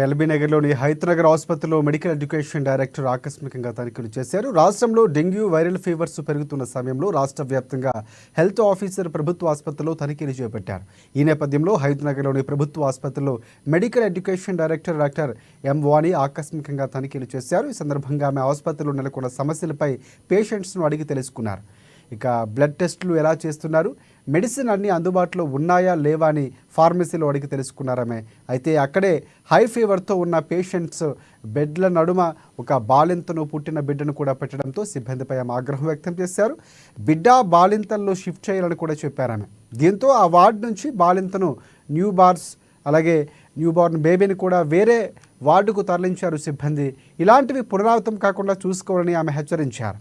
LB నగర్లోని హైతనగర్ ఆసుపత్రిలో medical education director ఆకస్మికంగా తనిఖీలు చేశారు. రాష్ట్రంలో డెంగ్యూ వైరల్ ఫీవర్స్ పెరుగుతున్న సమయంలో రాష్ట్ర వ్యాప్తంగా హెల్త్ ఆఫీసర్ ప్రభుత్వ ఆసుపత్రిలో తనిఖీలు చేపట్టారు. ఈ నేపథ్యంలో హైతనగర్లోని ప్రభుత్వ ఆసుపత్రిలో medical education director doctor M Vani ఆకస్మికంగా తనిఖీలు చేశారు. ఈ సందర్భంగా ఆమె ఆసుపత్రిలో నెలకొన్న సమస్యలపై పేషెంట్స్ను అడిగి తెలుసుకున్నారు. ఇక బ్లడ్ టెస్టులు ఎలా చేస్తున్నారు, మెడిసిన్ అన్నీ అందుబాటులో ఉన్నాయా లేవా అని ఫార్మసీలో అడిగి తెలుసుకున్నారామె. అయితే అక్కడే హై ఫీవర్తో ఉన్న పేషెంట్స్ బెడ్ల నడుమ ఒక బాలింతను పుట్టిన బిడ్డను కూడా పెట్టడంతో సిబ్బందిపై ఆమె ఆగ్రహం వ్యక్తం చేశారు. బిడ్డ బాలింతల్లో షిఫ్ట్ చేయాలని కూడా చెప్పారామె. దీంతో ఆ వార్డు నుంచి బాలింతను న్యూబార్న్ బేబీని కూడా వేరే వార్డుకు తరలించారు సిబ్బంది. ఇలాంటివి పునరావృతం కాకుండా చూసుకోవాలని ఆమె హెచ్చరించారు.